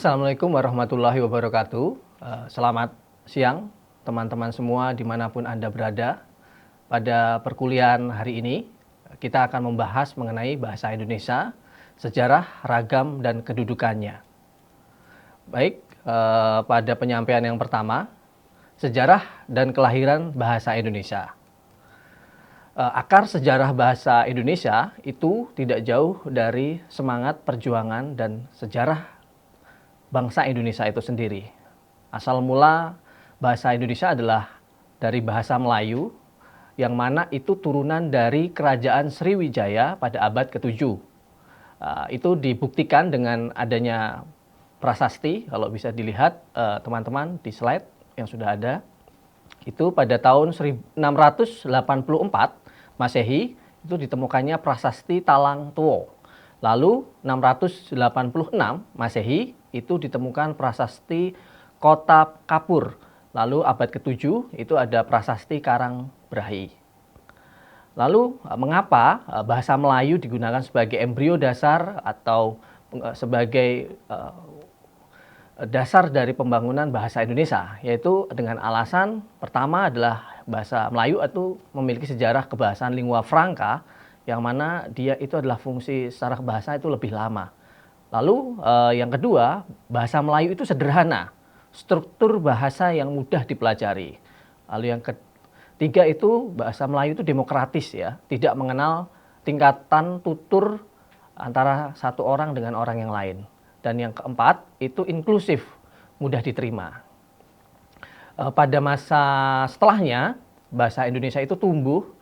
Assalamualaikum warahmatullahi wabarakatuh. Selamat siang teman-teman semua dimanapun Anda berada. Pada perkuliahan hari ini kita akan membahas mengenai bahasa Indonesia, sejarah, ragam, dan kedudukannya. Baik, pada penyampaian yang pertama, sejarah dan kelahiran bahasa Indonesia. Akar sejarah bahasa Indonesia itu tidak jauh dari semangat perjuangan dan sejarah bangsa Indonesia itu sendiri. Asal mula bahasa Indonesia adalah dari bahasa Melayu, yang mana itu turunan dari Kerajaan Sriwijaya pada abad ke-7. Itu dibuktikan dengan adanya prasasti, kalau bisa dilihat teman-teman di slide yang sudah ada. Itu pada tahun 1684 Masehi, itu ditemukannya prasasti Talang Tuo. Lalu 686 Masehi itu ditemukan prasasti Kota Kapur. Lalu abad ke-7 itu ada prasasti Karang Brahi. Lalu mengapa bahasa Melayu digunakan sebagai embrio dasar atau sebagai dasar dari pembangunan bahasa Indonesia? Yaitu dengan alasan pertama adalah bahasa Melayu itu memiliki sejarah kebahasaan lingua franca, yang mana dia itu adalah fungsi secara bahasa itu lebih lama. Lalu yang kedua, bahasa Melayu itu sederhana, struktur bahasa yang mudah dipelajari. Lalu yang ketiga itu bahasa Melayu itu demokratis ya, tidak mengenal tingkatan tutur antara satu orang dengan orang yang lain. Dan yang keempat itu inklusif, mudah diterima. Pada masa setelahnya bahasa Indonesia itu tumbuh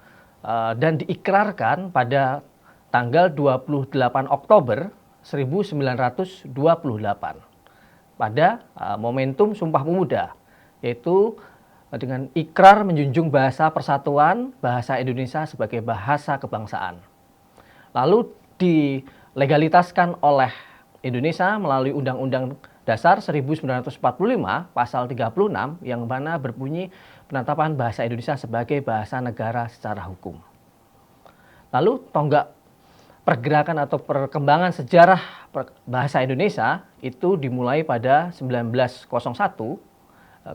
dan diikrarkan pada tanggal 28 Oktober 1928 pada momentum Sumpah Pemuda, yaitu dengan ikrar menjunjung bahasa persatuan bahasa Indonesia sebagai bahasa kebangsaan. Lalu dilegalitaskan oleh Indonesia melalui Undang-Undang Dasar 1945 pasal 36 yang mana berbunyi penetapan bahasa Indonesia sebagai bahasa negara secara hukum. Lalu tonggak pergerakan atau perkembangan sejarah bahasa Indonesia itu dimulai pada 1901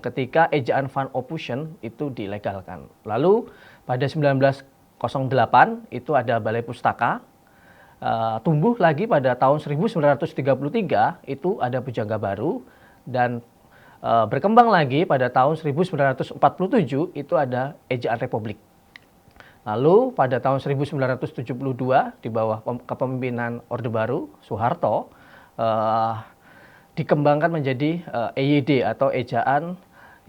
ketika ejaan Van Ophusen itu dilegalkan. Lalu pada 1908 itu ada Balai Pustaka. Tumbuh lagi pada tahun 1933 itu ada Pujangga Baru, dan berkembang lagi pada tahun 1947 itu ada Ejaan Republik. Lalu pada tahun 1972 di bawah kepemimpinan Orde Baru Soeharto dikembangkan menjadi EYD atau Ejaan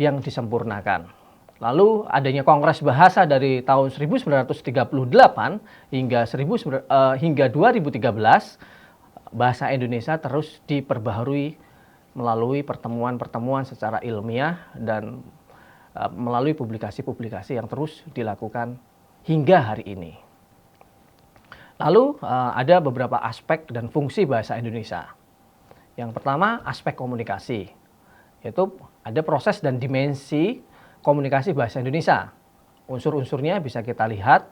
yang disempurnakan. Lalu adanya Kongres Bahasa dari tahun 1938 hingga 2013, bahasa Indonesia terus diperbaharui melalui pertemuan-pertemuan secara ilmiah dan melalui publikasi-publikasi yang terus dilakukan hingga hari ini. Lalu ada beberapa aspek dan fungsi bahasa Indonesia. Yang pertama, aspek komunikasi, yaitu ada proses dan dimensi komunikasi bahasa Indonesia. Unsur-unsurnya bisa kita lihat.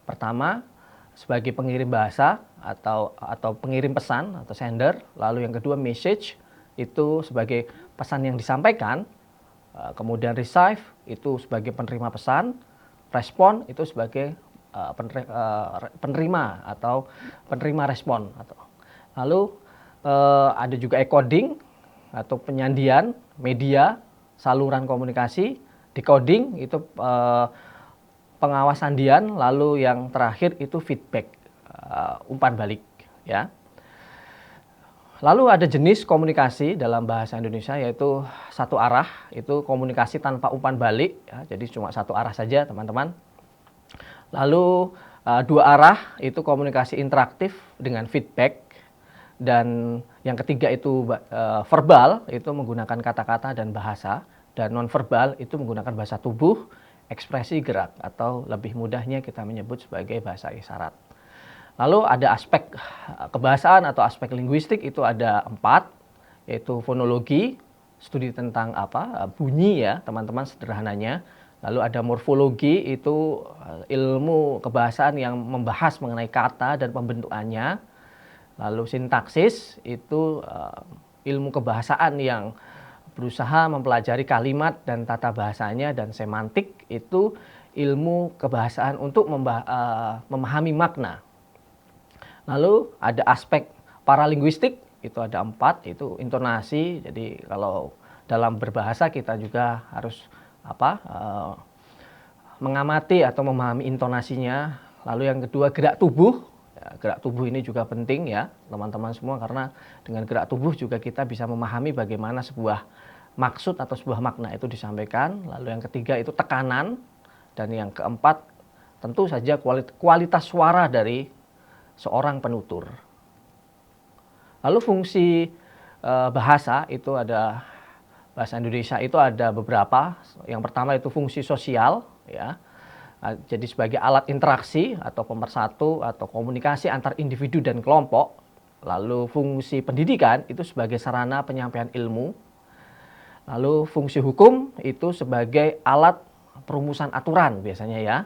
Pertama, sebagai pengirim bahasa atau pengirim pesan atau sender. Lalu yang kedua, message, itu sebagai pesan yang disampaikan. Kemudian receive itu sebagai penerima pesan. Respon itu sebagai penerima atau penerima respon. Lalu ada juga encoding atau penyandian media, saluran komunikasi. Decoding itu pengawas sandian. Lalu yang terakhir itu feedback, umpan balik ya. Lalu ada jenis komunikasi dalam bahasa Indonesia, yaitu satu arah, itu komunikasi tanpa umpan balik ya, jadi cuma satu arah saja teman-teman. Lalu dua arah itu komunikasi interaktif dengan feedback. Dan yang ketiga itu verbal, itu menggunakan kata-kata dan bahasa. Dan non-verbal itu menggunakan bahasa tubuh, ekspresi, gerak, atau lebih mudahnya kita menyebut sebagai bahasa isyarat. Lalu ada aspek kebahasaan atau aspek linguistik, itu ada 4, yaitu fonologi, studi tentang bunyi ya teman-teman sederhananya. Lalu ada morfologi, itu ilmu kebahasaan yang membahas mengenai kata dan pembentukannya. Lalu sintaksis, itu ilmu kebahasaan yang berusaha mempelajari kalimat dan tata bahasanya dan semantik, itu ilmu kebahasaan untuk memahami makna. Lalu ada aspek paralinguistik, itu ada 4, itu intonasi. Jadi kalau dalam berbahasa kita juga harus mengamati atau memahami intonasinya. Lalu yang kedua gerak tubuh. Ya, gerak tubuh ini juga penting ya teman-teman semua, karena dengan gerak tubuh juga kita bisa memahami bagaimana sebuah maksud atau sebuah makna itu disampaikan. Lalu yang ketiga itu tekanan, dan yang keempat tentu saja kualitas suara dari seorang penutur. Lalu fungsi bahasa itu ada, bahasa Indonesia itu ada beberapa. Yang pertama itu fungsi sosial ya. Jadi sebagai alat interaksi atau pemersatu atau komunikasi antar individu dan kelompok. Lalu fungsi pendidikan itu sebagai sarana penyampaian ilmu. Lalu fungsi hukum itu sebagai alat perumusan aturan biasanya ya.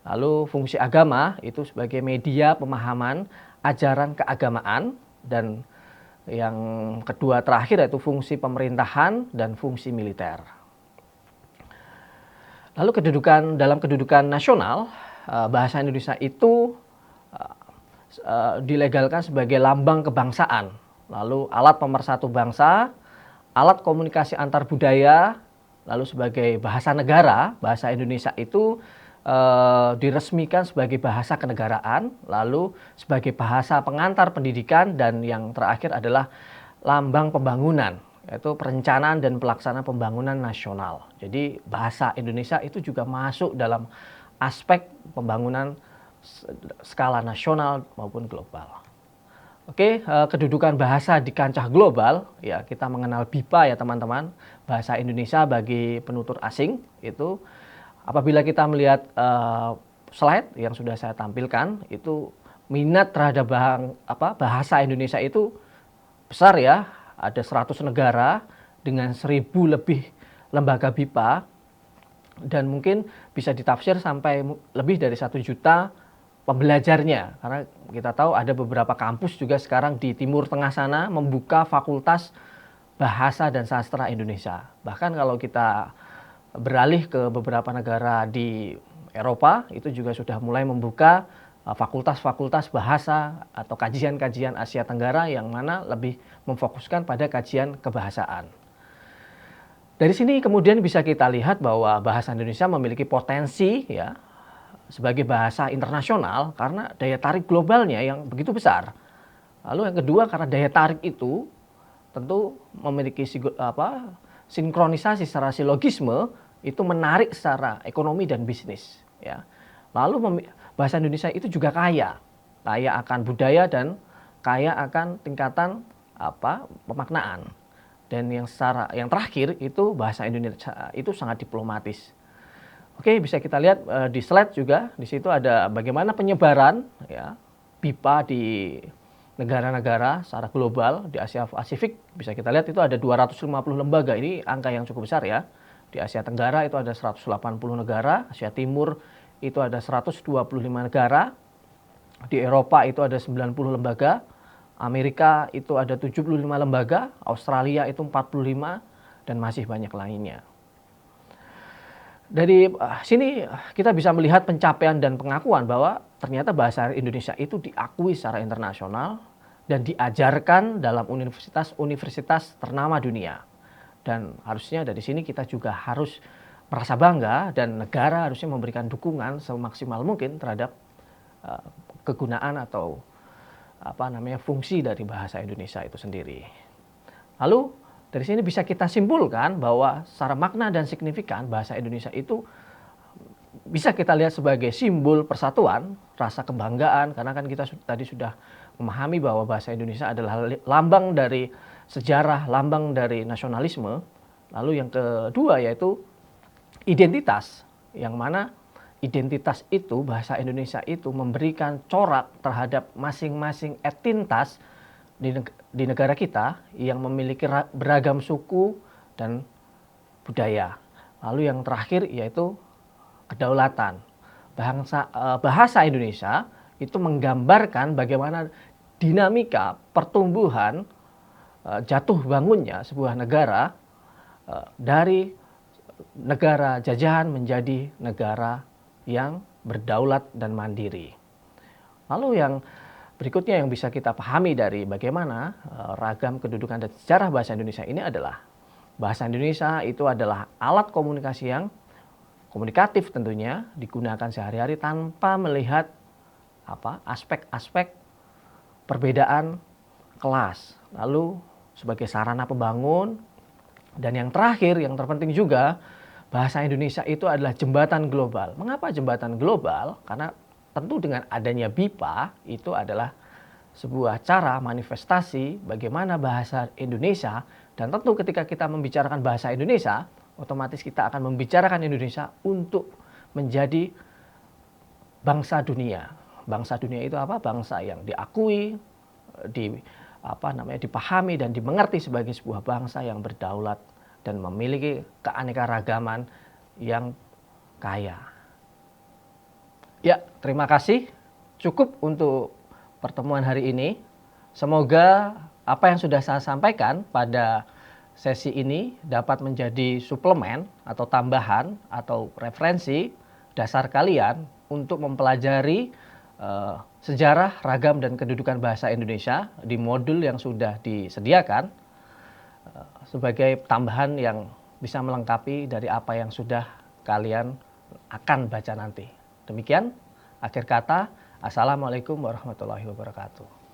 Lalu fungsi agama itu sebagai media pemahaman ajaran keagamaan. Dan yang kedua terakhir yaitu fungsi pemerintahan dan fungsi militer. Lalu dalam kedudukan nasional, bahasa Indonesia itu dilegalkan sebagai lambang kebangsaan, lalu alat pemersatu bangsa, alat komunikasi antar budaya, lalu sebagai bahasa negara. Bahasa Indonesia itu diresmikan sebagai bahasa kenegaraan, lalu sebagai bahasa pengantar pendidikan, dan yang terakhir adalah lambang pembangunan, yaitu perencanaan dan pelaksanaan pembangunan nasional. Jadi bahasa Indonesia itu juga masuk dalam aspek pembangunan skala nasional maupun global. Oke, kedudukan bahasa di kancah global, ya kita mengenal BIPA ya teman-teman, bahasa Indonesia bagi penutur asing. Itu apabila kita melihat slide yang sudah saya tampilkan, itu minat terhadap bahasa Indonesia itu besar ya. Ada 100 negara dengan 1000 lebih lembaga BIPA, dan mungkin bisa ditafsir sampai lebih dari 1 juta pembelajarnya. Karena kita tahu ada beberapa kampus juga sekarang di Timur Tengah sana membuka fakultas bahasa dan sastra Indonesia. Bahkan kalau kita beralih ke beberapa negara di Eropa, itu juga sudah mulai membuka fakultas-fakultas bahasa atau kajian-kajian Asia Tenggara yang mana lebih memfokuskan pada kajian kebahasaan. Dari sini kemudian bisa kita lihat bahwa bahasa Indonesia memiliki potensi ya sebagai bahasa internasional karena daya tarik globalnya yang begitu besar. Lalu yang kedua, karena daya tarik itu tentu memiliki sinkronisasi secara silogisme, itu menarik secara ekonomi dan bisnis ya. Lalu bahasa Indonesia itu juga kaya akan budaya dan kaya akan tingkatan pemaknaan. Dan yang terakhir itu bahasa Indonesia itu sangat diplomatis. Oke, bisa kita lihat di slide juga, di situ ada bagaimana penyebaran ya BIPA di negara-negara secara global. Di Asia Pasifik bisa kita lihat itu ada 250 lembaga, ini angka yang cukup besar ya. Di Asia Tenggara itu ada 180 negara, Asia Timur itu ada 125 negara, di Eropa itu ada 90 lembaga, Amerika itu ada 75 lembaga, Australia itu 45, dan masih banyak lainnya. Dari sini kita bisa melihat pencapaian dan pengakuan bahwa ternyata bahasa Indonesia itu diakui secara internasional dan diajarkan dalam universitas-universitas ternama dunia. Dan harusnya dari sini kita juga harus merasa bangga, dan negara harusnya memberikan dukungan semaksimal mungkin terhadap kegunaan atau fungsi dari bahasa Indonesia itu sendiri. Lalu dari sini bisa kita simpulkan bahwa secara makna dan signifikan bahasa Indonesia itu bisa kita lihat sebagai simbol persatuan, rasa kebanggaan, karena kan kita tadi sudah memahami bahwa bahasa Indonesia adalah lambang dari sejarah, lambang dari nasionalisme. Lalu yang kedua yaitu identitas, yang mana identitas itu, bahasa Indonesia itu memberikan corak terhadap masing-masing etnitas di negara kita yang memiliki beragam suku dan budaya. Lalu yang terakhir yaitu kedaulatan. Bahasa Indonesia itu menggambarkan bagaimana dinamika pertumbuhan jatuh bangunnya sebuah negara dari negara jajahan menjadi negara yang berdaulat dan mandiri. Lalu yang berikutnya yang bisa kita pahami dari bagaimana ragam kedudukan dan sejarah bahasa Indonesia ini adalah bahasa Indonesia itu adalah alat komunikasi yang komunikatif tentunya digunakan sehari-hari tanpa melihat aspek-aspek perbedaan kelas. Lalu sebagai sarana pembangun dan yang terakhir yang terpenting juga bahasa Indonesia itu adalah jembatan global. Mengapa jembatan global? Karena tentu dengan adanya BIPA itu adalah sebuah cara manifestasi bagaimana bahasa Indonesia, dan tentu ketika kita membicarakan bahasa Indonesia, otomatis kita akan membicarakan Indonesia untuk menjadi bangsa dunia. Bangsa dunia itu apa? Bangsa yang diakui, dipahami dan dimengerti sebagai sebuah bangsa yang berdaulat dan memiliki keanekaragaman yang kaya. Ya, terima kasih. Cukup untuk pertemuan hari ini. Semoga apa yang sudah saya sampaikan pada sesi ini dapat menjadi suplemen atau tambahan atau referensi dasar kalian untuk mempelajari sejarah, ragam, dan kedudukan bahasa Indonesia di modul yang sudah disediakan sebagai tambahan yang bisa melengkapi dari apa yang sudah kalian akan baca nanti. Demikian, akhir kata, Assalamualaikum warahmatullahi wabarakatuh.